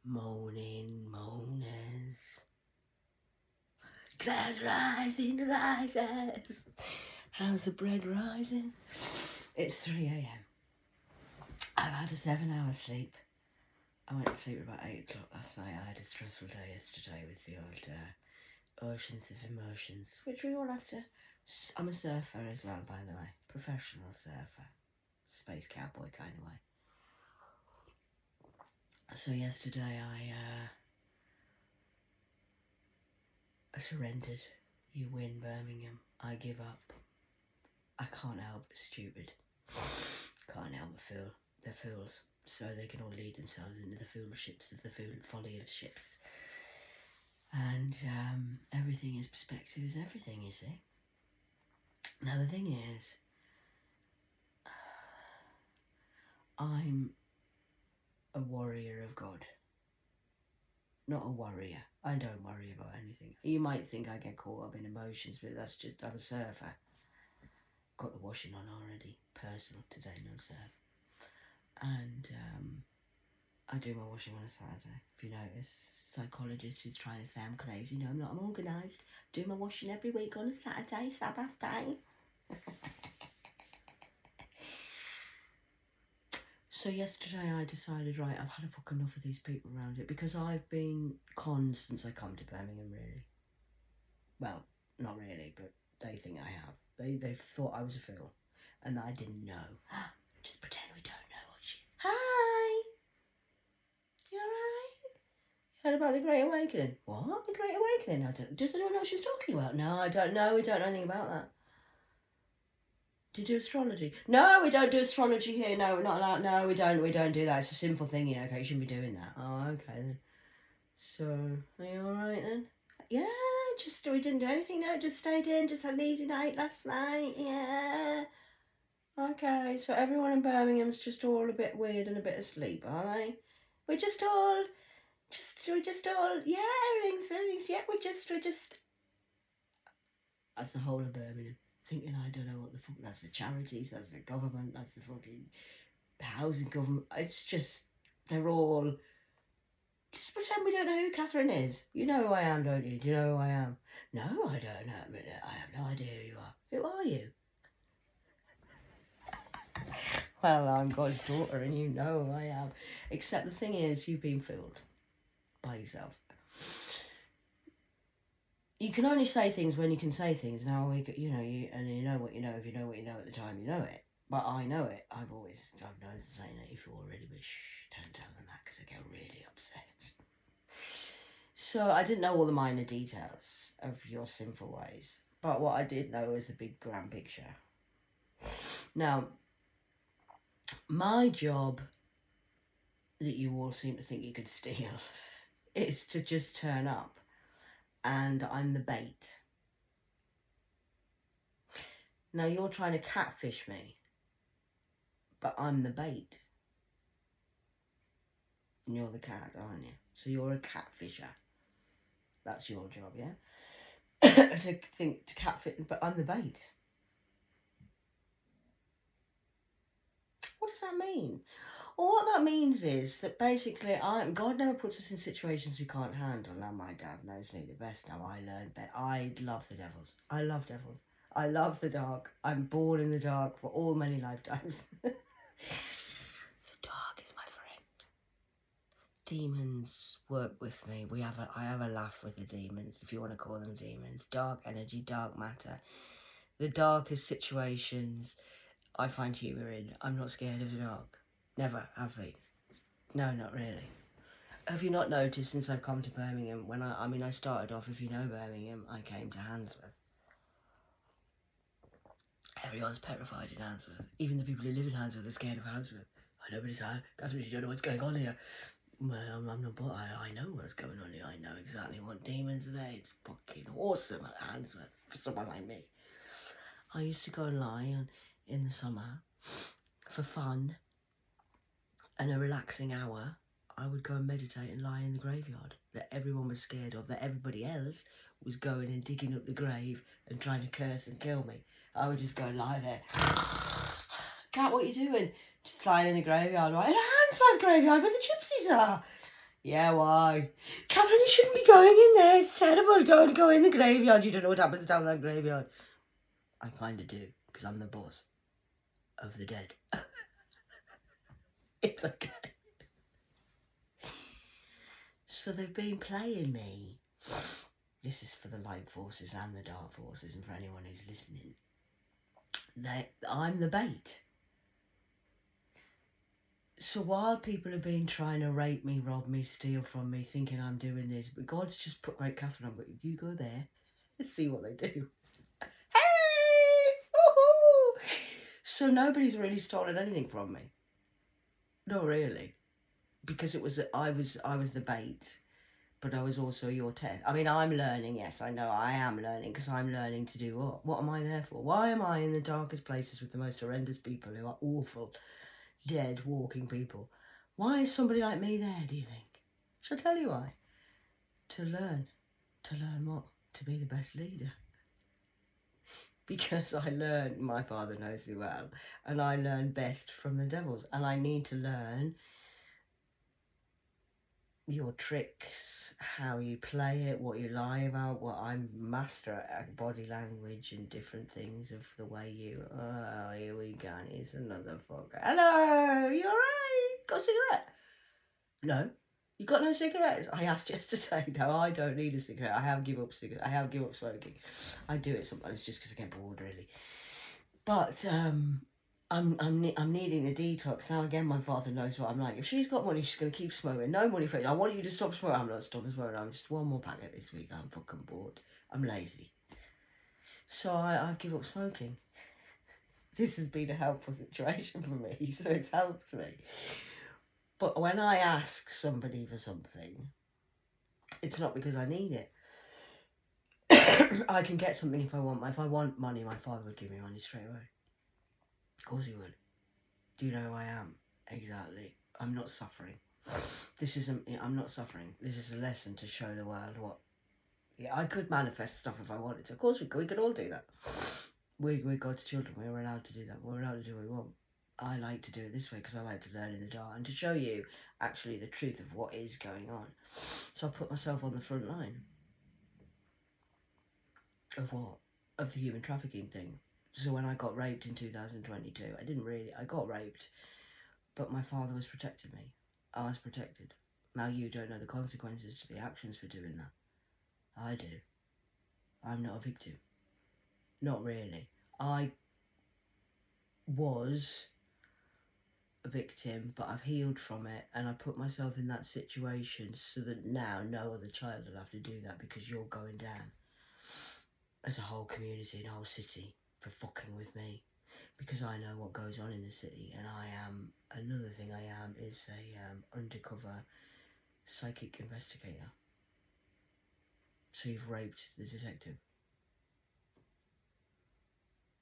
Morning, moaners. Bread rising, rises. How's the bread rising? It's 3 a.m. I've had a 7-hour sleep. I went to sleep about 8 o'clock last night. I had a stressful day yesterday with the old oceans of emotions, which we all have to. I'm a surfer as well, by the way. Professional surfer. Space cowboy kind of way. So yesterday I surrendered. You win, Birmingham. I give up. I can't help but stupid. Can't help but feel they're fools. So they can all lead themselves into the foolships of the folly of ships. And everything is perspective is everything, you see. Now the thing is, I'm a warrior of God. Not a worrier. I don't worry about anything. You might think I get caught up in emotions, but that's just, I'm a surfer. Got the washing on already. Personal today, no surf. And I do my washing on a Saturday. If you notice, psychologist is trying to say I'm crazy. No, I'm not. I'm organised. Do my washing every week on a Saturday, Sabbath day. So yesterday I decided, right, I've had a fuck enough of these people around it, because I've been conned since I come to Birmingham, really. Well, not really, but they think I have. They thought I was a fool, and that I didn't know. Just pretend we don't know what she... Hi! You alright? Heard about the Great Awakening? What? The Great Awakening? Does anyone know what she's talking about? No, I don't know. We don't know anything about that. Do you do astrology? No, we don't do astrology here. No, we're not allowed. No, we don't do that. It's a simple thing, you know. Okay, you shouldn't be doing that. Oh, okay then. So, are you alright then? Yeah, we didn't do anything. No, just stayed in. Just had an easy night last night. Yeah. Okay, so everyone in Birmingham's just all a bit weird and a bit asleep, are they? We're just all, yeah, everything's, yeah, we're just. That's the whole of Birmingham. Thinking I don't know what the fuck, that's the charities, that's the government, that's the fucking housing government. It's just, they're all, just pretend we don't know who Catherine is. You know who I am, don't you? Do you know who I am? No, I don't know. I have no idea who you are. Who are you? Well, I'm God's daughter and you know who I am. Except the thing is, you've been fooled by yourself. You can only say things when you can say things. Now, you know what you know if you know what you know at the time you know it. But I know it. I've known the saying that if you already, but shh, don't tell them that because they get really upset. So I didn't know all the minor details of your sinful ways. But what I did know was the big grand picture. Now, my job that you all seem to think you could steal is to just turn up. And I'm the bait. Now you're trying to catfish me, but I'm the bait. And you're the cat, aren't you? So you're a catfisher. That's your job, yeah? to catfish, but I'm the bait. What does that mean? Well, what that means is that basically God never puts us in situations we can't handle. Now my dad knows me the best. Now I learned better. I love the devils. I love devils. I love the dark. I'm born in the dark for all many lifetimes. The dark is my friend. Demons work with me. I have a laugh with the demons, if you want to call them demons. Dark energy, dark matter. The darkest situations I find humour in. I'm not scared of the dark. Never have we. No, not really. Have you not noticed since I've come to Birmingham, when I started off, if you know Birmingham, I came to Handsworth. Everyone's petrified in Handsworth. Even the people who live in Handsworth are scared of Handsworth. I know, but it's hard. Catherine, you don't know what's going on here. Well, I'm not, but I know what's going on here. I know exactly what demons are there. It's fucking awesome at Handsworth for someone like me. I used to go and lie in the summer for fun and a relaxing hour. I would go and meditate and lie in the graveyard that everyone was scared of, that everybody else was going and digging up the grave and trying to curse and kill me. I would just go and lie there. Cat, what are you doing? Just lying in the graveyard, right? In the Handsworth graveyard where the gypsies are. Yeah, why? Catherine, you shouldn't be going in there. It's terrible. Don't go in the graveyard. You don't know what happens down that graveyard. I kind of do, because I'm the boss of the dead. It's okay. So they've been playing me. This is for the light forces and the dark forces, and for anyone who's listening. I'm the bait. So while people have been trying to rape me, rob me, steal from me, thinking I'm doing this, but God's just put Great Catherine on, but you go there, see what they do. Hey! Woohoo! So nobody's really stolen anything from me. Not really. Because I was the bait, but I was also your test. I mean, I'm learning, yes, I know I am learning, because I'm learning to do what? What am I there for? Why am I in the darkest places with the most horrendous people who are awful, dead, walking people? Why is somebody like me there, do you think? Shall I tell you why? To learn. To learn what? To be the best leader. Because I learn, my father knows me well, and I learn best from the devils, and I need to learn your tricks, how you play it, what you lie about, what I'm master at body language and different things of the way you, oh, here we go, here's another fucker. Hello, you alright? Got a cigarette? No. You got no cigarettes? I asked yesterday. No, I don't need a cigarette. I have given up cigarettes. I have given up smoking. I do it sometimes just because I get bored, really. But I'm needing a detox now. Again, my father knows what I'm like. If she's got money, she's going to keep smoking. No money for it. I want you to stop smoking. I'm not stopping smoking. I'm just one more packet this week. I'm fucking bored. I'm lazy. So I've given up smoking. This has been a helpful situation for me, so it's helped me. But when I ask somebody for something, it's not because I need it. I can get something if I want. If I want money, my father would give me money straight away. Of course he would. Do you know who I am? Exactly. I'm not suffering. I'm not suffering. This is a lesson to show the world what. Yeah, I could manifest stuff if I wanted to. Of course we could. We could all do that. We're God's children. We're allowed to do that. We're allowed to do what we want. I like to do it this way because I like to learn in the dark and to show you actually the truth of what is going on. So I put myself on the front line. Of what? Of the human trafficking thing. So when I got raped in 2022, I got raped, but my father was protecting me. I was protected. Now you don't know the consequences to the actions for doing that. I do. I'm not a victim. Not really. I was a victim, but I've healed from it, and I put myself in that situation so that now no other child will have to do that, because you're going down as a whole community and a whole city for fucking with me, because I know what goes on in the city, and another thing I am is a undercover psychic investigator. So you've raped the detective.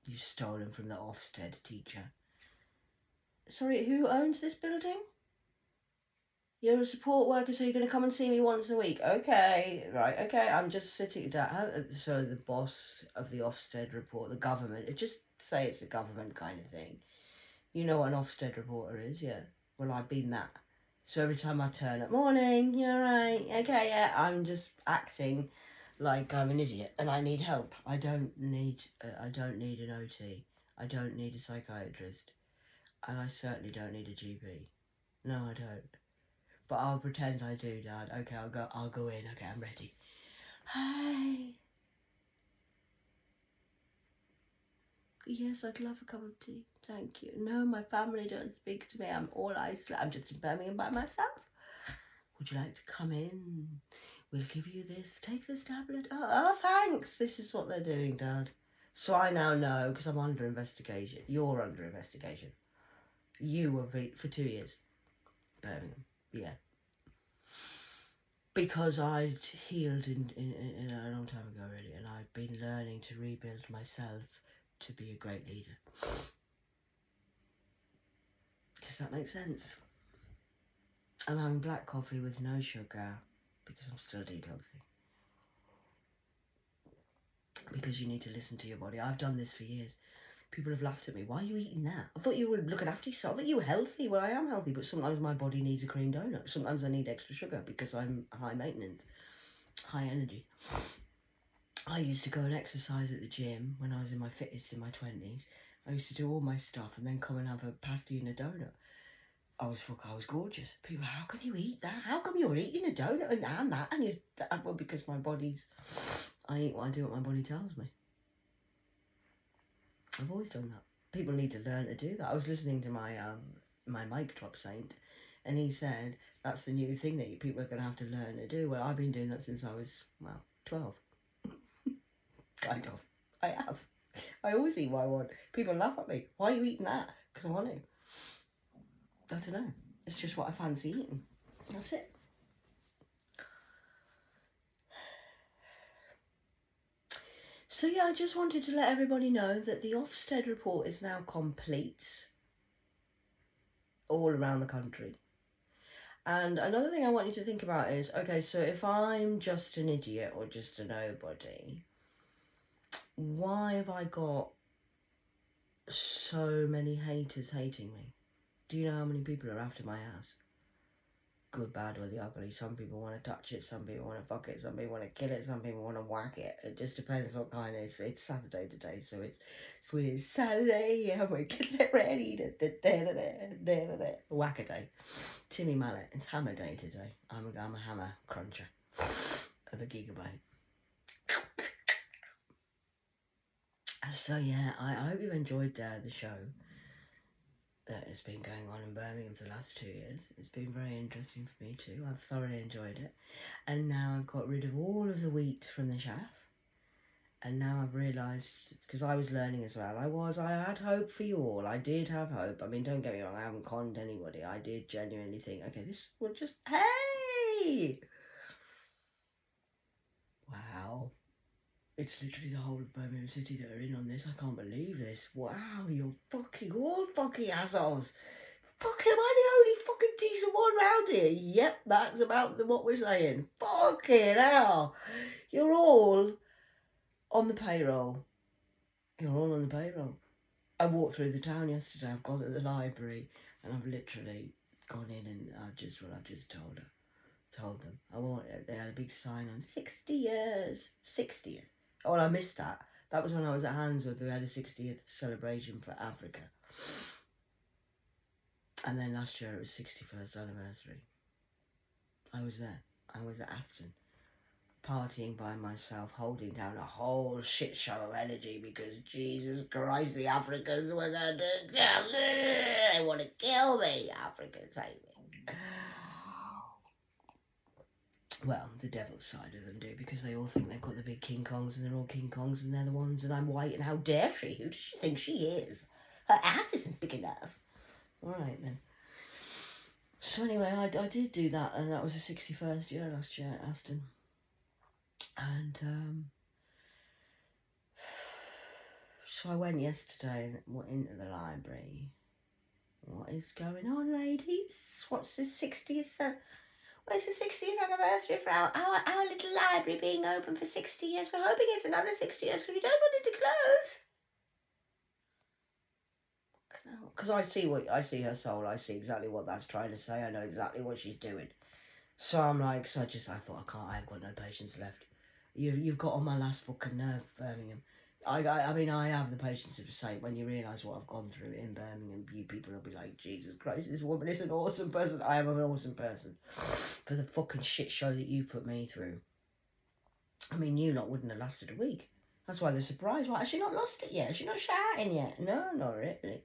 You've stolen from the Ofsted teacher. Sorry, who owns this building? You're a support worker, so you're going to come and see me once a week. Okay, right, okay, I'm just sitting down. So the boss of the Ofsted report, the government, just say it's a government kind of thing. You know what an Ofsted reporter is, yeah? Well, I've been that. So every time I turn up, morning, you're right, okay, yeah, I'm just acting like I'm an idiot and I need help. I don't need an OT. I don't need a psychiatrist. And I certainly don't need a GP. No, I don't. But I'll pretend I do, Dad. Okay, I'll go in. Okay, I'm ready. Hi. Yes, I'd love a cup of tea. Thank you. No, my family don't speak to me. I'm all isolated. I'm just in Birmingham by myself. Would you like to come in? We'll give you this. Take this tablet. Oh, thanks. This is what they're doing, Dad. So I now know, because I'm under investigation. You're under investigation. You were for 2 years. Birmingham. Yeah. Because I'd healed in a long time ago, really, and I've been learning to rebuild myself to be a great leader. Does that make sense? I'm having black coffee with no sugar because I'm still detoxing. Because you need to listen to your body. I've done this for years. People have laughed at me. Why are you eating that? I thought you were looking after yourself. I thought you were healthy. Well, I am healthy, but sometimes my body needs a cream donut. Sometimes I need extra sugar because I'm high maintenance, high energy. I used to go and exercise at the gym when I was in my fittest in my 20s. I used to do all my stuff and then come and have a pasty and a donut. I was gorgeous. People, how can you eat that? How come you're eating a donut and that? And you, well, because I eat what I do, what my body tells me. I've always done that. People need to learn to do that. I was listening to my mic drop saint, and he said that's the new thing that people are going to have to learn to do. Well, I've been doing that since I was 12. Kind of. I have. I always eat what I want. People laugh at me. Why are you eating that? Because I want to. I don't know. It's just what I fancy eating. That's it. So yeah, I just wanted to let everybody know that the Ofsted report is now complete all around the country. And another thing I want you to think about is, okay, so if I'm just an idiot or just a nobody, why have I got so many haters hating me? Do you know how many people are after my ass? Good, bad, or the ugly. Some people want to touch it, some people want to fuck it, some people want to kill it, some people want to whack it. It just depends what kind it is. It's Saturday today, so it's Saturday, and we're getting ready to whack a day. Timmy Mallet, it's hammer day today. I'm a hammer cruncher of a gigabyte. So yeah, I hope you enjoyed the show that has been going on in Birmingham for the last 2 years. It's been very interesting for me too. I've thoroughly enjoyed it. And now I've got rid of all of the wheat from the chaff. And now I've realised, because I was learning as well, I had hope for you all. I did have hope. I mean, don't get me wrong, I haven't conned anybody. I did genuinely think, okay, this will just, hey! Wow. It's literally the whole of Birmingham City that are in on this. I can't believe this. Wow, you're all fucking assholes. Fucking, am I the only fucking decent one round here? Yep, that's about what we're saying. Fucking hell. You're all on the payroll. You're all on the payroll. I walked through the town yesterday. I've gone to the library and I've literally gone in and I've just told them. They had a big sign on 60 years. 60th. Oh, well, I missed that. That was when I was at Handsworth. We had a 60th celebration for Africa. And then last year it was 61st anniversary. I was there. I was at Aston, partying by myself, holding down a whole shit show of energy because Jesus Christ, the Africans were going to kill me. They want to kill me. Africans hate me. Well, the devil's side of them do, because they all think they've got the big King Kongs and they're all King Kongs and they're the ones, and I'm white, and how dare she? Who does she think she is? Her ass isn't big enough. All right, then. So anyway, I did do that, and that was the 61st year last year at Aston. And so I went yesterday and went into the library. What is going on, ladies? What's the 60th? Where's the 60th anniversary for our little library being open for 60 years? We're hoping it's another 60 years because we don't want it to close. Because I see her soul. I see exactly what that's trying to say. I know exactly what she's doing. So I'm like, I thought, I've got no patience left. You've got on my last fucking nerve, Birmingham. I mean, I have the patience of a saint. When you realise what I've gone through in Birmingham, you people will be like, Jesus Christ, this woman is an awesome person. I am an awesome person. For the fucking shit show that you put me through. I mean, you lot wouldn't have lasted a week. That's why they're surprised. Why has she not lost it yet? Has she not shouting yet? No, not really.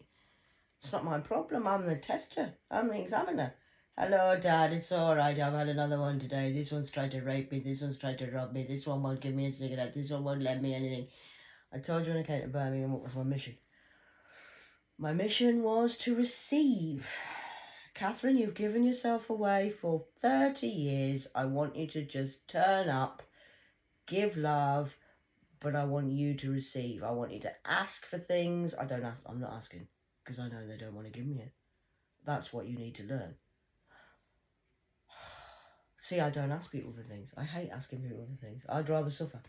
It's not my problem. I'm the tester. I'm the examiner. Hello, Dad, it's alright. I've had another one today. This one's tried to rape me. This one's tried to rob me. This one won't give me a cigarette. This one won't lend me anything. I told you when I came to Birmingham what was my mission. My mission was to receive. Catherine, you've given yourself away for 30 years. I want you to just turn up, give love, but I want you to receive. I want you to ask for things. I'm not asking, because I know they don't want to give me it. That's what you need to learn. See, I don't ask people for things. I hate asking people for things. I'd rather suffer.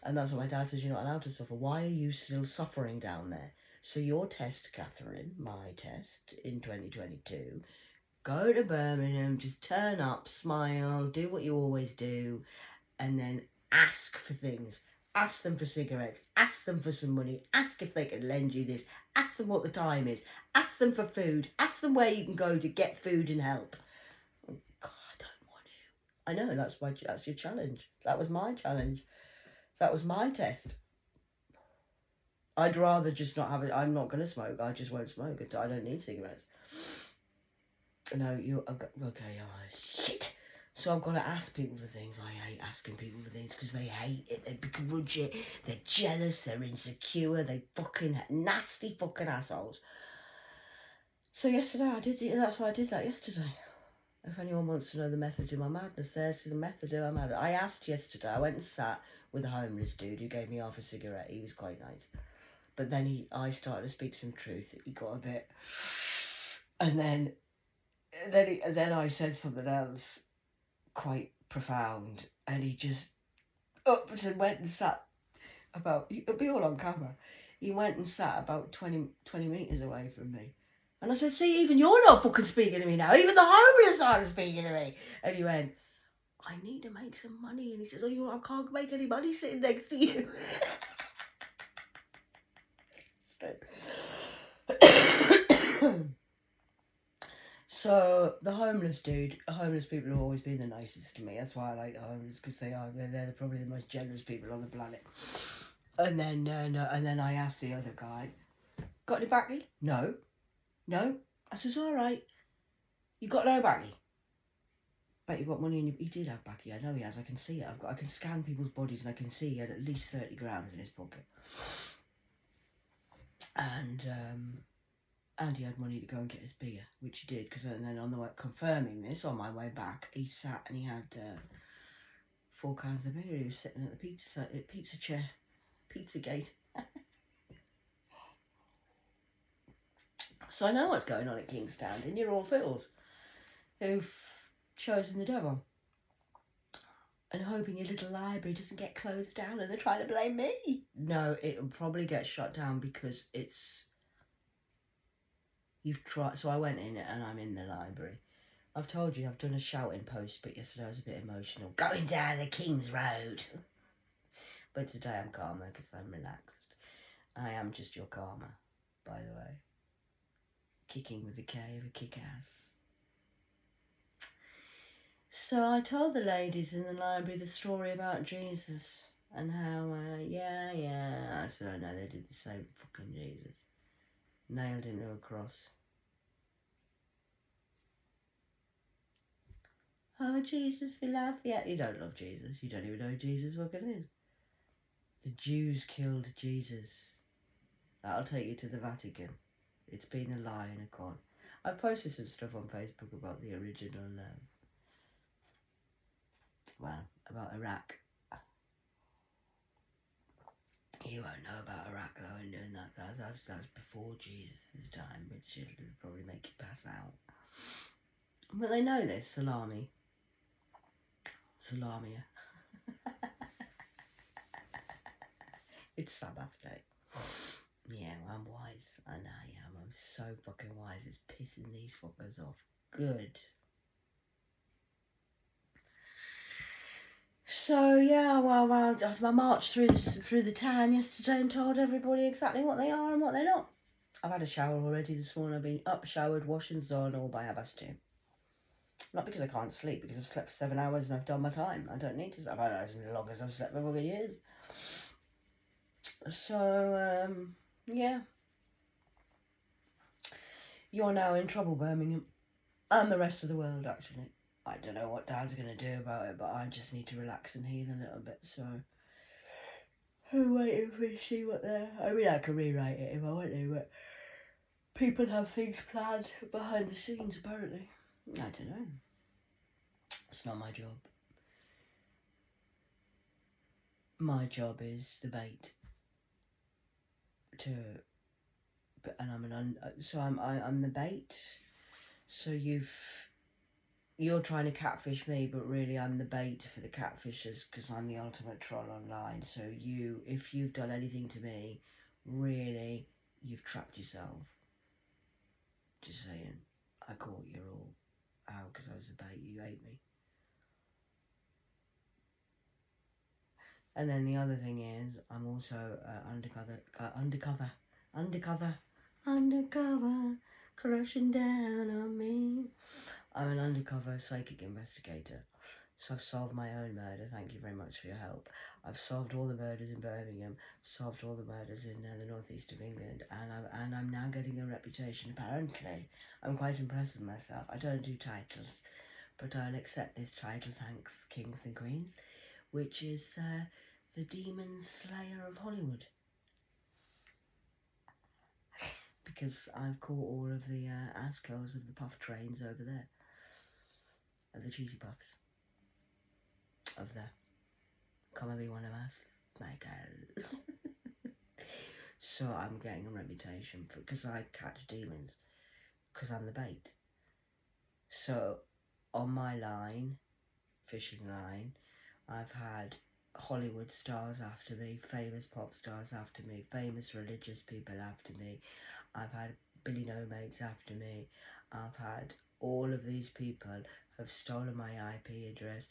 And that's what my dad says, you're not allowed to suffer. Why are you still suffering down there? So your test, Catherine, my test in 2022, go to Birmingham, just turn up, smile, do what you always do, and then ask for things. Ask them for cigarettes, ask them for some money, ask if they can lend you this, ask them what the time is, ask them for food, ask them where you can go to get food and help. Oh, God, I don't want to. I know, that's your challenge. That was my challenge. That was my test. I'd rather just not have it. I'm not going to smoke. I just won't smoke. I don't need cigarettes. No, okay, oh, shit. So I've got to ask people for things. I hate asking people for things because they hate it, they begrudge it, they're jealous, they're insecure, they fucking nasty fucking assholes. So yesterday that's why I did that yesterday. If anyone wants to know the method to my madness, there's the method to my madness. I asked yesterday, I went and sat with a homeless dude who gave me half a cigarette. He was quite nice. But then I started to speak some truth. He got a bit... And then I said something else quite profound, and he just up and went and sat about, it'll be all on camera, he went and sat about 20 metres away from me, and I said, see, even you're not fucking speaking to me now, even the homeless aren't speaking to me. And he went, I need to make some money. And he says, oh, I can't make any money sitting next to you. So the homeless people have always been the nicest to me. That's why I like the homeless, because they're probably the most generous people on the planet. And then I asked the other guy, got any backy? No. I says, all right. You got no backy? Bet you got money in your... He did have backy. I know he has. I can see it. I can scan people's bodies and I can see he had at least 30 grams in his pocket. And he had money to go and get his beer, which he did, because then on the way, confirming this, on my way back, he sat and he had 4 cans of beer. He was sitting at the pizza chair, pizza gate. So I know what's going on at Kingstown, and you're all fools who've chosen the devil and hoping your little library doesn't get closed down and they're trying to blame me. No, it'll probably get shut down because you've tried. So I went in and I'm in the library. I've told you I've done a shouting post, but yesterday I was a bit emotional. Going down the King's Road. But today I'm calmer because I'm relaxed. I am just your karma, by the way. Kicking with a K of a kick-ass. So I told the ladies in the library the story about Jesus and how, I said, I know they did the same fucking Jesus. Nailed him to a cross. Oh, Jesus, we love you. You don't love Jesus. You don't even know who Jesus fucking is. The Jews killed Jesus. That'll take you to the Vatican. It's been a lie and a con. I've posted some stuff on Facebook about the original, about Iraq. You won't know about Iraq though, and doing that. That's before Jesus' time, which will probably make you pass out. But they know this, Salamia. It's Sabbath day. Yeah, well, I'm wise. I know I am. I'm so fucking wise. It's pissing these fuckers off. Good. So yeah, I marched through the town yesterday and told everybody exactly what they are and what they're not. I've had a shower already this morning. I've been up, showered, washed and done all by 2:30. Not because I can't sleep, because I've slept for 7 hours and I've done my time. I don't need to. I've had as long as I've slept for fucking years. So yeah. You're now in trouble, Birmingham. And the rest of the world, actually. I don't know what Dad's going to do about it, but I just need to relax and heal a little bit, so I'm waiting to see what they're... I mean, I can rewrite it if I want to, but people have things planned behind the scenes, apparently. I don't know. It's not my job. My job is the bait. And I'm the bait. So you're trying to catfish me, but really I'm the bait for the catfishers because I'm the ultimate troll online. So if you've done anything to me, really, you've trapped yourself. Just saying, I caught you all out because I was a bait, you ate me. And then the other thing is, I'm also undercover, crushing down on me. I'm an undercover psychic investigator. So I've solved my own murder. Thank you very much for your help. I've solved all the murders in Birmingham, solved all the murders in the northeast of England, and I'm now getting a reputation. Apparently, I'm quite impressed with myself. I don't do titles, but I'll accept this title, thanks, kings and queens, which is the Demon Slayer of Hollywood. Because I've caught all of the assholes of the puff trains over there, of the cheesy puffs, of the come and be one of us, my girl. So I'm getting a reputation for, because I catch demons, because I'm the bait. So on my line, fishing line, I've had Hollywood stars after me, famous pop stars after me, famous religious people after me. I've had Billy No Mates after me. I've had all of these people have stolen my IP address,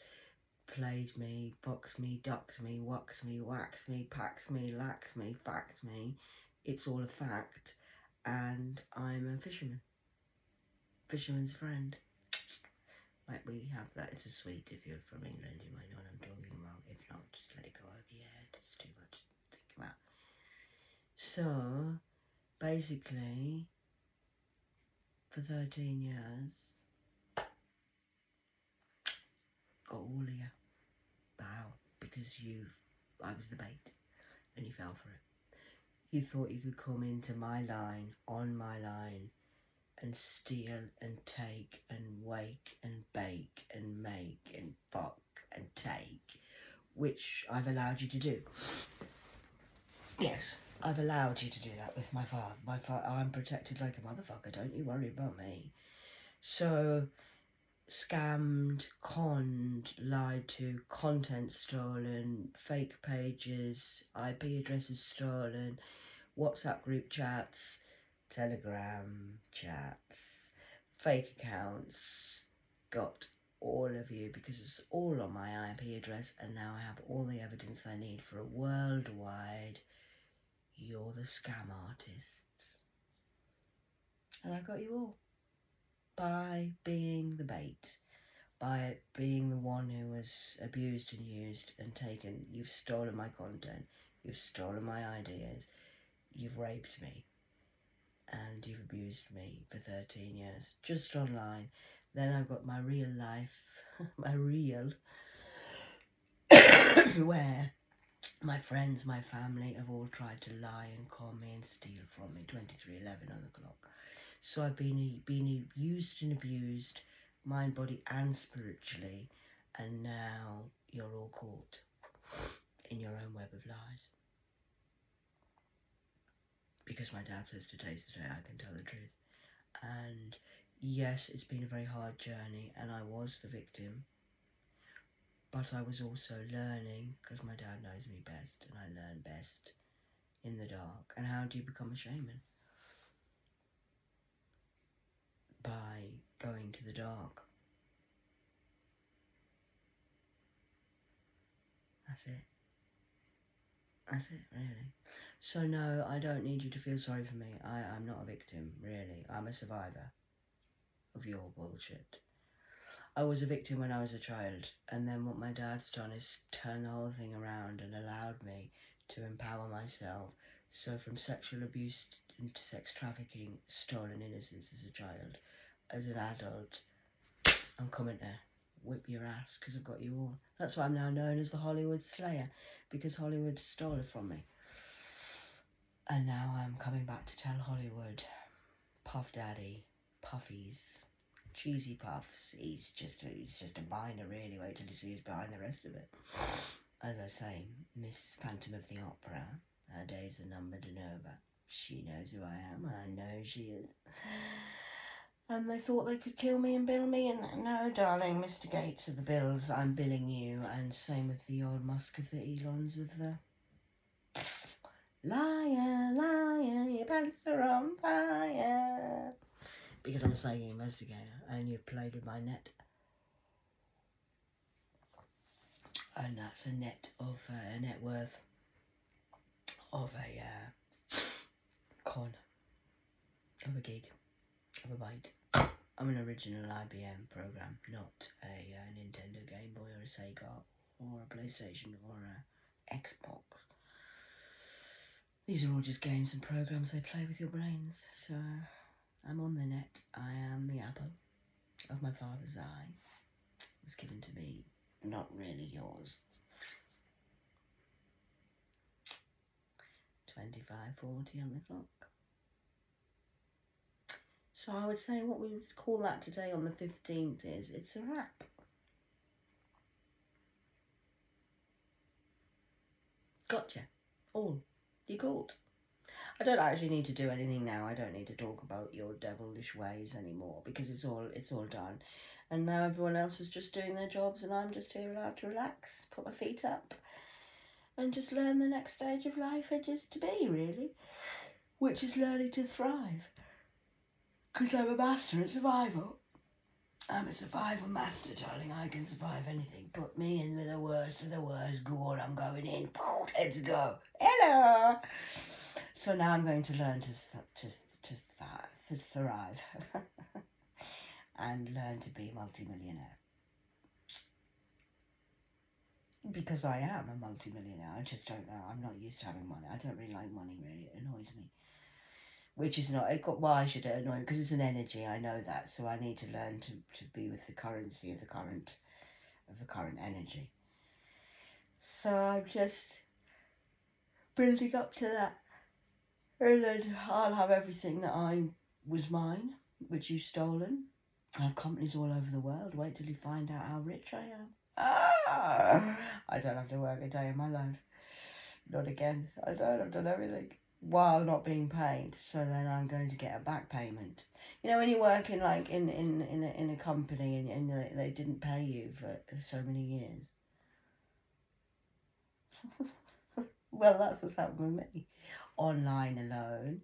played me, fucks me, ducks me, wucks me, whacks me, packs me, lacks me, facts me. It's all a fact, and I'm a fisherman. Fisherman's friend. Like, we have that. It's a sweet. If you're from England, you might know what I'm talking about. If not, just let it go over your head. It's too much to think about. So, basically, for 13 years, got all of you. Bow. Because I was the bait, and you fell for it. You thought you could come into my line, on my line, and steal and take and wake and bake and make and fuck and take, which I've allowed you to do. Yes, I've allowed you to do that with my father. I'm protected like a motherfucker, don't you worry about me. So, scammed, conned, lied to, content stolen, fake pages, IP addresses stolen, WhatsApp group chats, Telegram chats, fake accounts, got all of you because it's all on my IP address, and now I have all the evidence I need for a worldwide "you're the scam artists." And I got you all by being the bait, by being the one who was abused and used and taken. You've stolen my content, you've stolen my ideas, you've raped me, and you've abused me for 13 years, just online. Then I've got my real life, my real, where my friends, my family have all tried to lie and con me and steal from me, 23:11 on the clock. So I've been used and abused, mind, body and spiritually, and now you're all caught in your own web of lies. Because my dad says today's the day I can tell the truth. And yes, it's been a very hard journey, and I was the victim, but I was also learning, because my dad knows me best, and I learn best in the dark. And how do you become a shaman? By going to the dark. That's it. That's it, really. So no, I don't need you to feel sorry for me. I'm not a victim, really. I'm a survivor of your bullshit. I was a victim when I was a child, and then what my dad's done is turn the whole thing around and allowed me to empower myself. So from sexual abuse into sex trafficking, stolen innocence as a child, as an adult, I'm coming to whip your ass because I've got you all. That's why I'm now known as the Hollywood Slayer, because Hollywood stole it from me. And now I'm coming back to tell Hollywood, Puff Daddy, Puffies, cheesy puffs, he's just a minor, really. Wait till you see who's behind the rest of it. As I say, Miss Phantom of the Opera, her days are numbered and over. She knows who I am, I know she is. And they thought they could kill me and bill me, and no, darling, Mr. Gates of the bills, I'm billing you. And same with the old Musk of the Elons of the Liar, liar, your pants are on fire. Because I'm a psychic investigator and you've played with my net. And that's a net of a net worth of a con, of a gig, of a baT. I'm an original IBM program, not a Nintendo Game Boy or a Sega or a PlayStation or a Xbox. These are all just games and programs they play with your brains. So I'm on the net. I am the apple of my father's eye. It was given to me, not really yours. 25:40 on the clock. So I would say what we would call that today on the 15th is, it's a wrap. Gotcha. All. You caught. I don't actually need to do anything now. I don't need to talk about your devilish ways anymore because it's all done. And now everyone else is just doing their jobs and I'm just here allowed to relax, put my feet up and just learn the next stage of life and just to be, really. Which is learning to thrive. Because I'm a master at survival. I'm a survival master, darling. I can survive anything. Put me in with the worst of the worst. Go on, I'm going in. Let's go. Hello. So now I'm going to learn to thrive and learn to be a multi-millionaire. Because I am a multi-millionaire. I just don't know. I'm not used to having money. I don't really like money, really. It annoys me. Which is not, why should it annoy me? Because it's an energy, I know that. So I need to learn to be with the currency of the current energy. So I'm just building up to that. And then I'll have everything that was mine, which you've stolen. I have companies all over the world. Wait till you find out how rich I am. I don't have to work a day in my life. Not again. I don't. I've done everything while not being paid. So then I'm going to get a back payment. You know, when you work in like in a company and they didn't pay you for so many years. Well, that's what's happened with me. Online alone,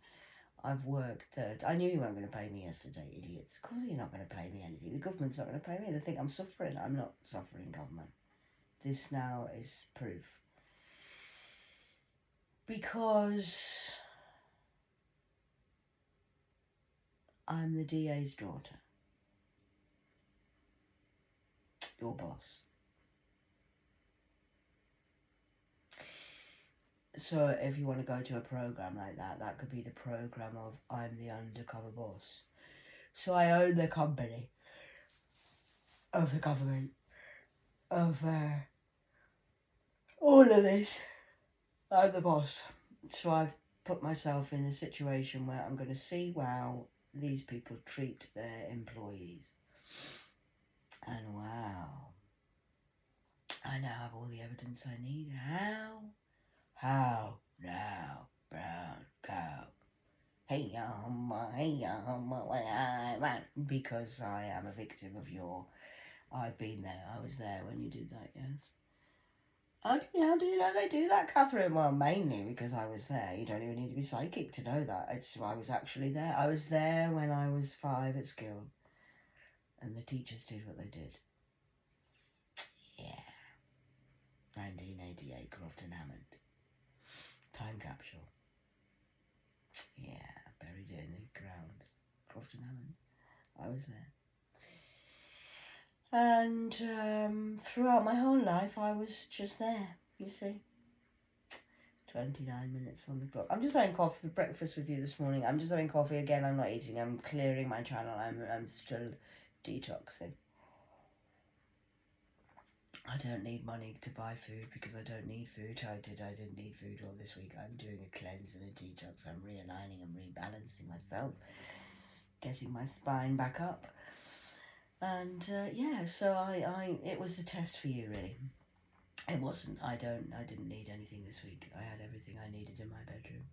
I've worked at... I knew you weren't going to pay me yesterday, idiots. Of course you're not going to pay me anything. The government's not going to pay me. They think I'm suffering. I'm not suffering, government. This now is proof. Because I'm the DA's daughter. Your boss. So if you want to go to a program like that, that could be the program of I'm the undercover boss. So I own the company of the government of all of this. I'm the boss. So I've put myself in a situation where I'm going to see how these people treat their employees. And wow, I now have all the evidence I need. How now, brown cow? Hey, because I am a victim of your... I've been there. I was there when you did that, yes. How do you know they do that, Catherine? Well, mainly because I was there. You don't even need to be psychic to know that. I was actually there. I was there when I was 5 at school. And the teachers did what they did. Yeah. 1988, Crofton Hammond. Time capsule. Yeah, buried in the ground. Crofton Hammond. I was there. And throughout my whole life, I was just there, you see. 29 minutes on the clock. I'm just having coffee for breakfast with you this morning. I'm just having coffee again. I'm not eating. I'm clearing my channel. I'm still detoxing. I don't need money to buy food because I don't need food. I didn't need food all this week. I'm doing a cleanse and a detox. I'm realigning and rebalancing myself, getting my spine back up. And yeah, so it was a test for you, really. It wasn't. I didn't need anything this week. I had everything I needed in my bedroom.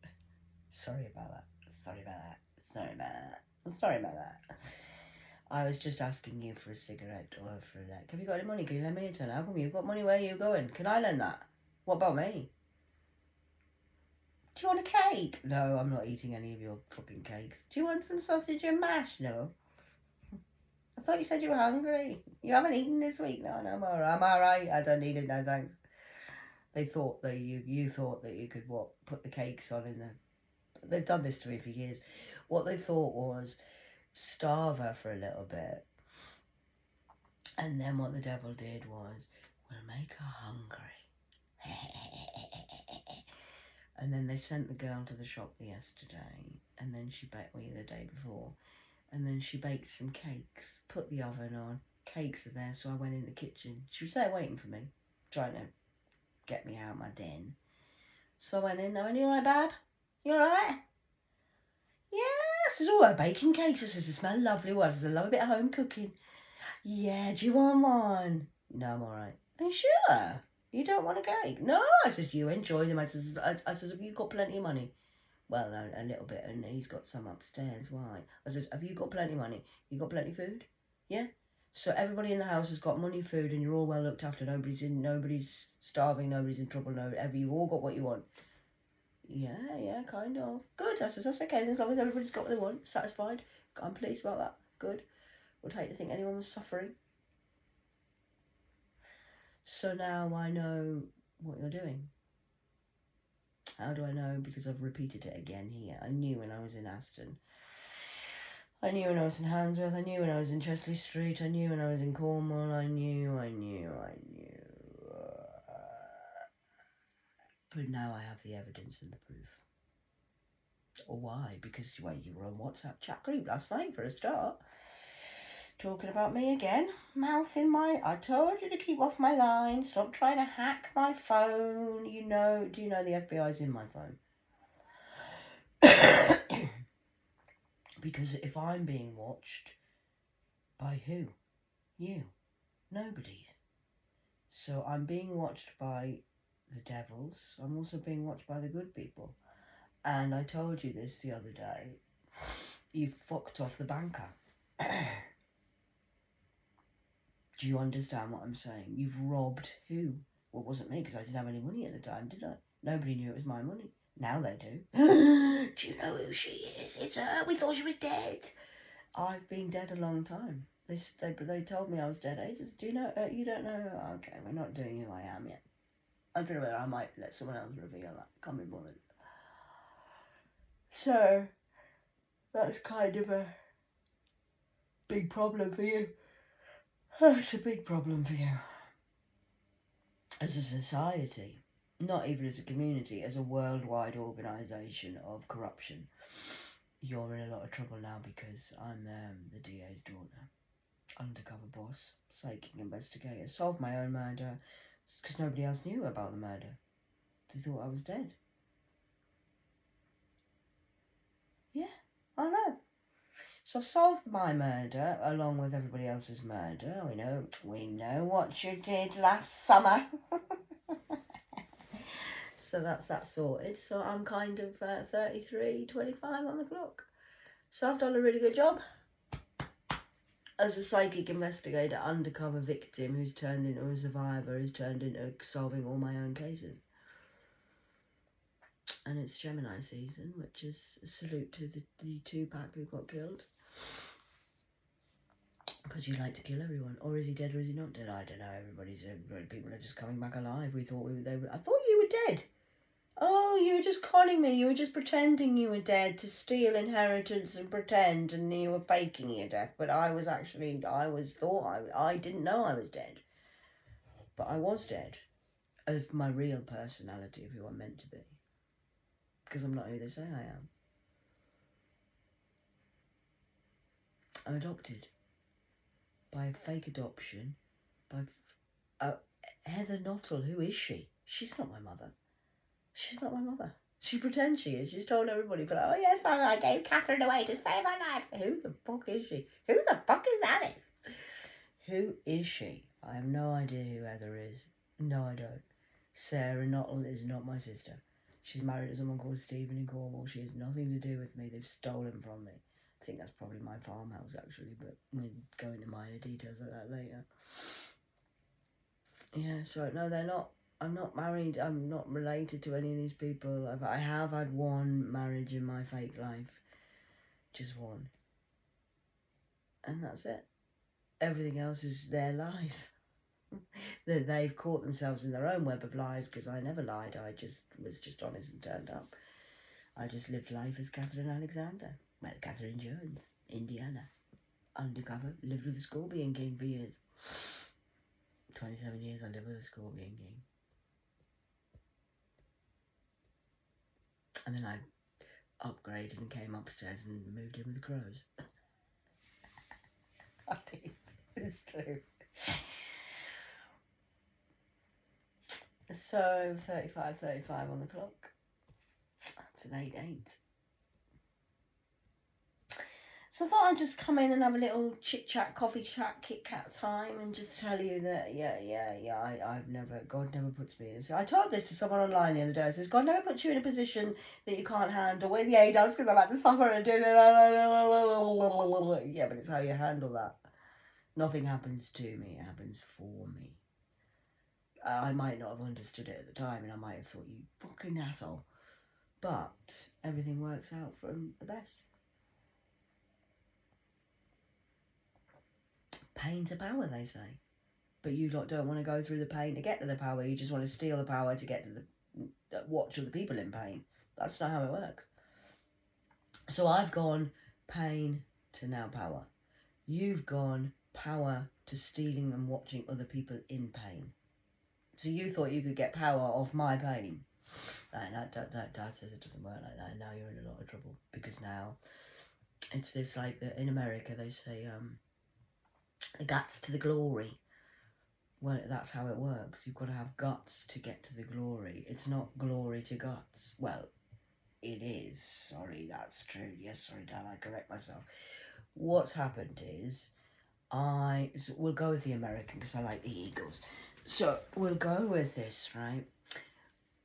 Sorry about that. Sorry about that. Sorry about that. Sorry about that. I was just asking you for a cigarette or for a neck. Have you got any money? Can you lend me a ton? How come you've got money? Where are you going? Can I lend that? What about me? Do you want a cake? No, I'm not eating any of your fucking cakes. Do you want some sausage and mash? No. I thought you said you were hungry. You haven't eaten this week? No, I'm alright. I'm alright. I don't need it, no thanks. They thought that you thought that you could put the cakes on in the... They've done this to me for years. What they thought was starve her for a little bit. And then what the devil did was, we'll make her hungry. And then they sent the girl to the shop yesterday, and then she baked the day before, and then she baked some cakes, put the oven on, cakes are there, so I went in the kitchen. She was there waiting for me, trying to get me out of my den. So I went in, you alright, Bab? You alright? Yeah, I says, oh, I'm baking cakes. I says, they smell lovely. Well, I says, I love a bit of home cooking. Yeah, do you want one? No, I'm alright. Are you sure? You don't want a cake? No, I says, you enjoy them. I says, have you got plenty of money? Well, a little bit, and he's got some upstairs. Why? I says, have you got plenty of money? You got plenty of food? Yeah? So everybody in the house has got money, food, and you're all well looked after. Nobody's starving, nobody's in trouble, you've all got what you want. Yeah, kind of. Good, I says, that's okay, as long as everybody's got what they want, satisfied. I'm pleased about that. Good. Would hate to think anyone was suffering. So now I know what you're doing. How do I know? Because I've repeated it again here. I knew when I was in Aston. I knew when I was in Handsworth. I knew when I was in Chesley Street. I knew when I was in Cornwall. I knew. But now I have the evidence and the proof. Or why? Because, well, you were on WhatsApp chat group last night for a start. Talking about me again. Mouth in my... I told you to keep off my line. Stop trying to hack my phone. Do you know the FBI's in my phone? Because if I'm being watched, by who? You. Nobody's. So I'm being watched by the devils. I'm also being watched by the good people. And I told you this the other day. You fucked off the banker. Do you understand what I'm saying? You've robbed who? Well, it wasn't me, because I didn't have any money at the time, did I? Nobody knew it was my money. Now they do. Do you know who she is? It's her. We thought she was dead. I've been dead a long time. They told me I was dead ages. Do you know? You don't know? Okay, we're not doing who I am yet. I don't know whether I might let someone else reveal that. Can't be bothered. So, that's kind of a big problem for you. It's a big problem for you. As a society, not even as a community, as a worldwide organisation of corruption. You're in a lot of trouble now because I'm the DA's daughter. Undercover boss, psychic investigator, solved my own murder because nobody else knew about the murder. They thought I was dead. Yeah, I know. So I've solved my murder along with everybody else's murder. We know what you did last summer. So that's that sorted. So I'm kind of 33, 25 on the clock. So I've done a really good job. As a psychic investigator, undercover victim who's turned into a survivor, who's turned into solving all my own cases. And it's Gemini season, which is a salute to the two-pack who got killed. Because you like to kill everyone. Or is he dead or is he not dead? I don't know. People are just coming back alive. I thought you were dead. Oh, you were just conning me. You were just pretending you were dead to steal inheritance and pretend, and you were faking your death. But I didn't know I was dead. But I was dead. Of my real personality, of who I'm meant to be. Because I'm not who they say I am. I'm adopted. By a fake adoption. By Heather Nottle. Who is she? She's not my mother. She's not my mother. She pretends she is. She's told everybody, but oh yes, I gave Catherine away to save her life. Who the fuck is she? Who the fuck is Alice? Who is she? I have no idea who Heather is. No, I don't. Sarah Nottle is not my sister. She's married to someone called Stephen in Cornwall. She has nothing to do with me. They've stolen from me. I think that's probably my farmhouse, actually, but we'll go into minor details like that later. Yeah, so no, they're not. I'm not married. I'm not related to any of these people. I have had one marriage in my fake life. Just one. And that's it. Everything else is their lies. They've caught themselves in their own web of lies, because I never lied. I just was just honest and turned up. I just lived life as Catherine Alexander. Well, Catherine Jones, Indiana. Undercover. Lived with a scorpion king for years. 27 years I lived with a scorpion king. And then I upgraded and came upstairs and moved in with the crows. I did. It's true. So 35 on the clock. That's an 8-8. So I thought I'd just come in and have a little chit chat, coffee chat, Kit Kat time, and just tell you that I've never, God never puts me in. So I told this to someone online the other day. I says, God never puts you in a position that you can't handle. Well, yeah, He does, because I've had to suffer and do it. Yeah, but it's how you handle that. Nothing happens to me, it happens for me. I might not have understood it at the time, and I might have thought, you fucking asshole. But everything works out for the best. Pain to power, they say. But you lot don't want to go through the pain to get to the power. You just want to steal the power to get to watch other people in pain. That's not how it works. So I've gone pain to now power. You've gone power to stealing and watching other people in pain. So you thought you could get power off my pain. Dad says it doesn't work like that. Now you're in a lot of trouble, because now it's this, like, in America they say guts to the glory. Well, that's how it works. You've got to have guts to get to the glory. It's not glory to guts. Well, it is. Sorry, that's true. Yes, sorry, Dad, I correct myself. What's happened is, we'll go with the American, because I like the Eagles. So we'll go with this, right?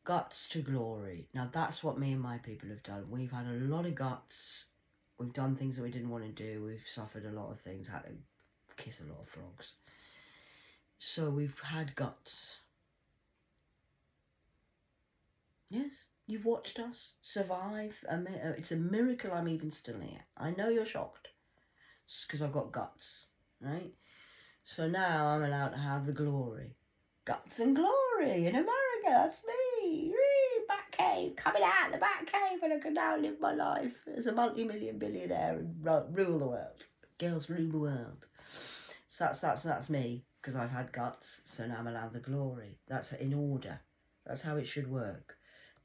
Guts to glory. Now that's what me and my people have done. We've had a lot of guts. We've done things that we didn't want to do. We've suffered a lot of things. Had to kiss a lot of frogs. So we've had guts. Yes, you've watched us survive. It's a miracle I'm even still here. I know you're shocked. It's because I've got guts, right? So now I'm allowed to have the glory. Guts and glory in America. That's me. Bat cave. Coming out of the bat cave, and I can now live my life as a multi-million billionaire and rule the world. Girls rule the world. So that's me, because I've had guts. So now I'm allowed the glory. That's in order. That's how it should work.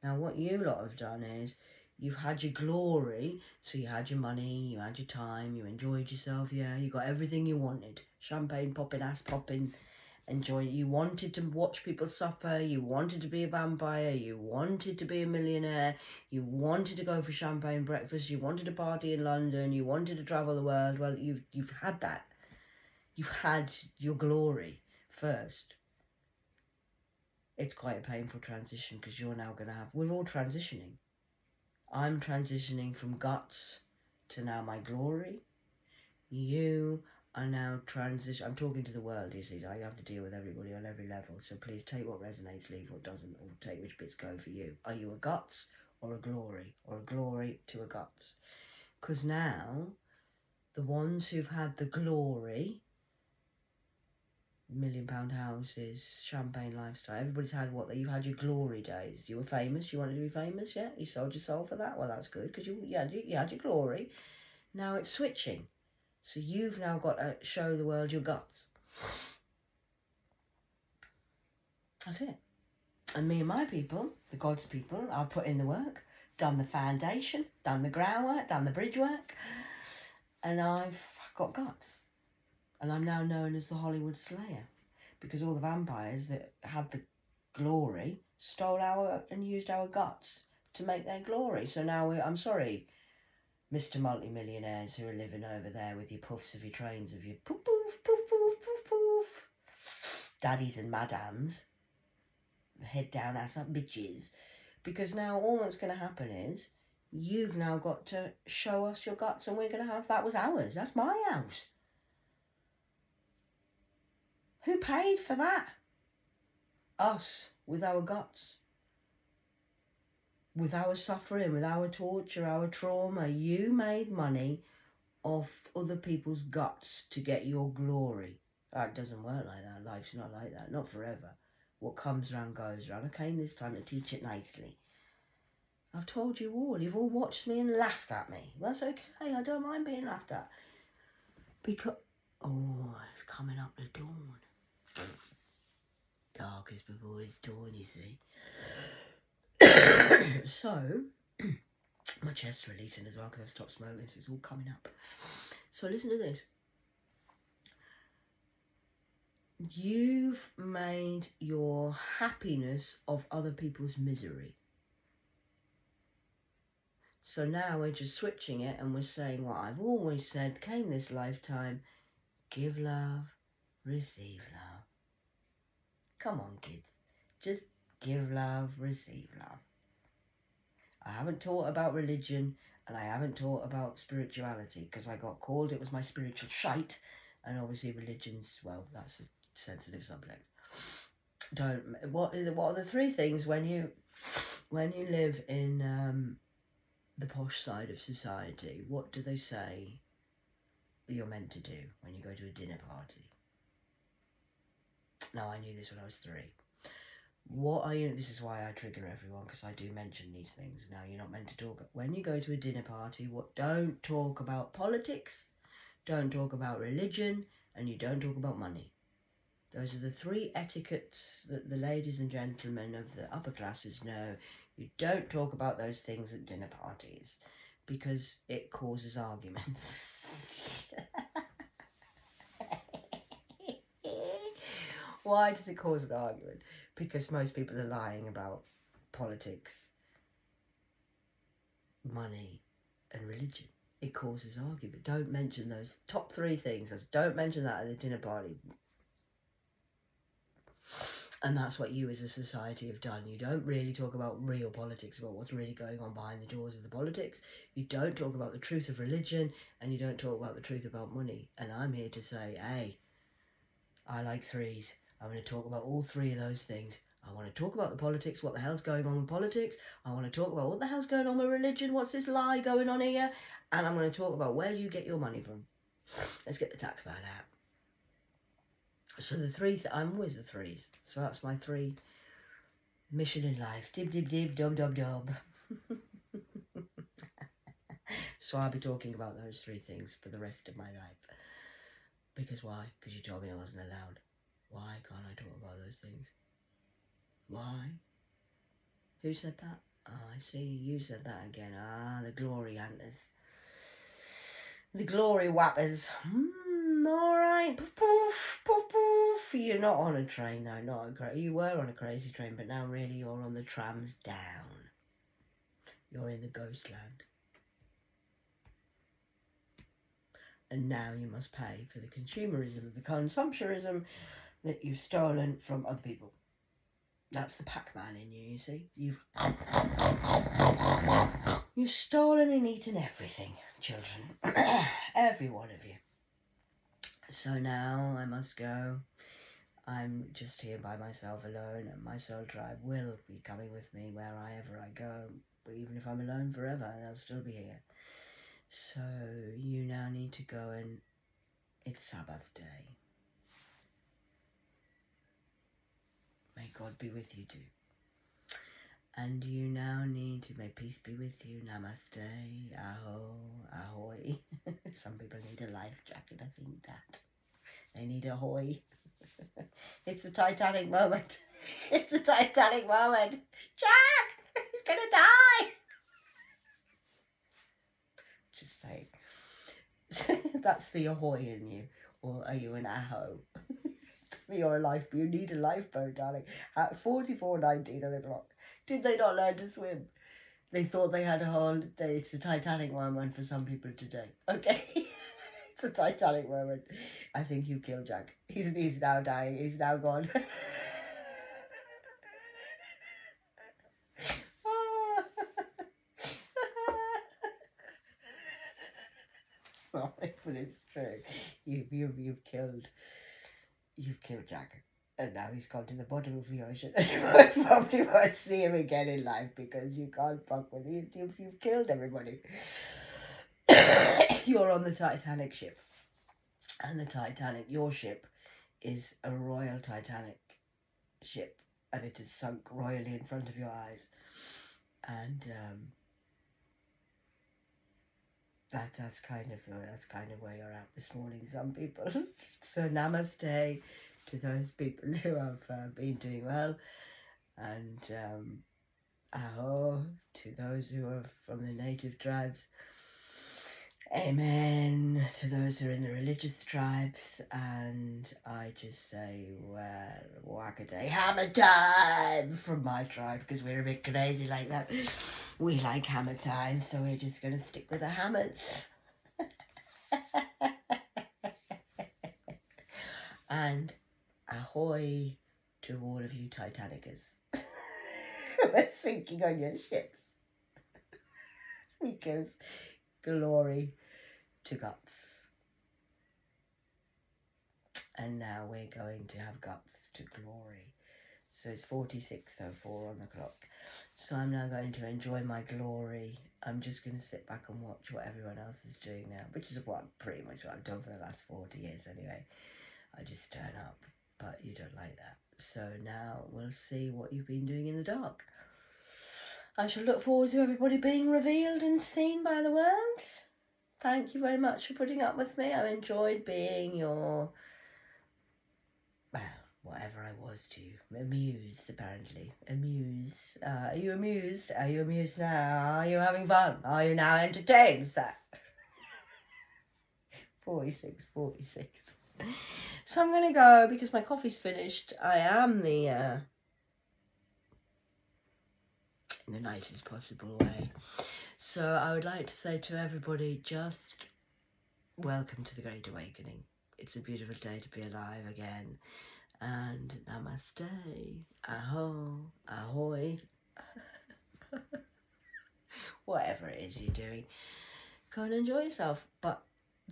Now what you lot have done is, you've had your glory, so you had your money, you had your time, you enjoyed yourself, yeah, you got everything you wanted. Champagne popping, ass popping, enjoy. You wanted to watch people suffer, you wanted to be a vampire, you wanted to be a millionaire, you wanted to go for champagne breakfast, you wanted to party in London, you wanted to travel the world. Well, you've had that. You've had your glory first. It's quite a painful transition, because you're now going to have... We're all transitioning. I'm transitioning from guts to now my glory. You are now I'm talking to the world, you see. I have to deal with everybody on every level. So please take what resonates, leave what doesn't, or take which bits go for you. Are you a guts or a glory? Or a glory to a guts? Because now, the ones who've had the glory... £1 million houses, champagne lifestyle. Everybody's had you've had your glory days. You were famous. You wanted to be famous, yeah. You sold your soul for that. Well, that's good, because you had your glory. Now it's switching. So you've now got to show the world your guts. That's it. And me and my people, the God's people, I've put in the work, done the foundation, done the groundwork, done the bridge work, and I've got guts. And I'm now known as the Hollywood Slayer, because all the vampires that had the glory stole and used our guts to make their glory. So now I'm sorry, Mr. Multi-millionaires who are living over there with your puffs of your trains of your poof, poof, poof, poof, poof, poof, daddies and madams, head down ass up bitches. Because now all that's going to happen is, you've now got to show us your guts, and we're going to have... That was ours. That's my house. Who paid for that? Us. with our guts, with our suffering, with our torture, our trauma. You made money off other people's guts to get your glory. It doesn't work like that. Life's not like that. Not forever. What comes around goes around. I came this time to teach it nicely. I've told you all. You've all watched me and laughed at me. That's okay. I don't mind being laughed at. Because... oh, it's coming up the dawn. Dark is before it's dawn, you see. So, my chest's releasing as well because I've stopped smoking, so it's all coming up. So listen to this. You've made your happiness of other people's misery. So now we're just switching it and we're saying what I've always said, came this lifetime: give love, receive love. Come on, kids. Just give love, receive love. I haven't taught about religion and I haven't taught about spirituality because I got called it was my spiritual shite, and obviously religion's, well, that's a sensitive subject. What are the three things when you live in the posh side of society? What do they say that you're meant to do when you go to a dinner party? Now, I knew this when I was 3. What are you... this is why I trigger everyone, because I do mention these things. Now, you're not meant to talk... when you go to a dinner party, don't talk about politics, don't talk about religion, and you don't talk about money. Those are the 3 etiquettes that the ladies and gentlemen of the upper classes know. You don't talk about those things at dinner parties because it causes arguments. Why does it cause an argument? Because most people are lying about politics, money, and religion. It causes argument. Don't mention those top 3 things. Don't mention that at the dinner party. And that's what you as a society have done. You don't really talk about real politics, about what's really going on behind the doors of the politics. You don't talk about the truth of religion, and you don't talk about the truth about money. And I'm here to say, hey, I like 3s. I'm going to talk about all 3 of those things. I want to talk about the politics, what the hell's going on with politics. I want to talk about what the hell's going on with religion, what's this lie going on here. And I'm going to talk about where you get your money from. Let's get the tax man out. So the 3, I'm always the 3s. So that's my 3 mission in life. Dib, dib, dib, dub, dub, dub. So I'll be talking about those 3 things for the rest of my life. Because why? Because you told me I wasn't allowed. Why can't I talk about those things? Why? Who said that? Oh, I see, you said that again. Ah, the glory hunters. The glory whappers. Alright. Poof, poof, poof, poof. You're not on a train though, you were on a crazy train, but now really you're on the trams down. You're in the ghost land. And now you must pay for the consumerism, the consumptionism that you've stolen from other people. That's the Pac-Man in you see. You've stolen and eaten everything, children. Every one of you. So now I must go. I'm just here by myself alone, and my soul tribe will be coming with me wherever I go. But even if I'm alone forever, they'll still be here. So you now need to go, and it's Sabbath day. May God be with you too. And you now need to, may peace be with you. Namaste, aho, ahoy. Some people need a life jacket, I think that. They need ahoy. It's the Titanic moment. It's the Titanic moment. Jack, he's gonna die. Just saying. That's the ahoy in you. Or are you an aho? You're a lifeboat. You need a lifeboat, darling. At 44:19 on the clock. Did they not learn to swim? They thought they had a whole day. It's the Titanic moment for some people today. Okay? It's the Titanic moment. I think you killed Jack. He's now dying. He's now gone. Sorry, but it's true. You've killed Jack. And now he's gone to the bottom of the ocean. And you most probably won't see him again in life because you can't fuck with him if you've killed everybody. You're on the Titanic ship. And the Titanic, your ship, is a Royal Titanic ship. And it is sunk royally in front of your eyes. And that's kind of where you're at this morning, some people. So namaste to those people who have been doing well, and aho to those who are from the native tribes. Amen to those who are in the religious tribes. And I just say, well, whack-a-day, hammer time from my tribe, because we're a bit crazy like that. We like hammer time, so we're just going to stick with the hammers. And ahoy to all of you Titanicers who are sinking on your ships. Because glory to guts. And now we're going to have guts to glory. So it's 46:04 on the clock. So I'm now going to enjoy my glory. I'm just going to sit back and watch what everyone else is doing now, which is pretty much what I've done for the last 40 years anyway. I just turn up, but you don't like that. So now we'll see what you've been doing in the dark. I shall look forward to everybody being revealed and seen by the world. Thank you very much for putting up with me. I've enjoyed being your, well, whatever I was to you. Amused, apparently. Amused. Are you amused? Are you amused now? Are you having fun? Are you now entertained, sir? 46. So I'm going to go because my coffee's finished. I am in the nicest possible way. So I would like to say to everybody, just welcome to the Great Awakening. It's a beautiful day to be alive again. And namaste, aho, ahoy, whatever it is you're doing, go and enjoy yourself. But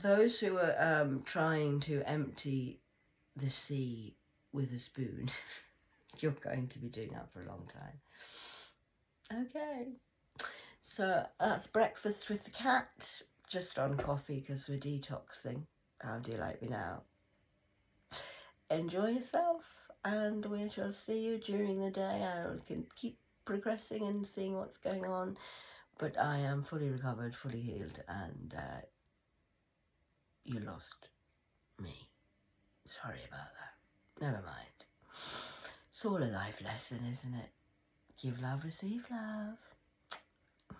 those who are trying to empty the sea with a spoon, you're going to be doing that for a long time. Okay, so that's breakfast with the cat, just on coffee because we're detoxing. How do you like me now? Enjoy yourself, and we shall see you during the day. I can keep progressing and seeing what's going on, but I am fully recovered, fully healed, and you lost me. Sorry about that. Never mind. It's all a life lesson, isn't it? Give love, receive love.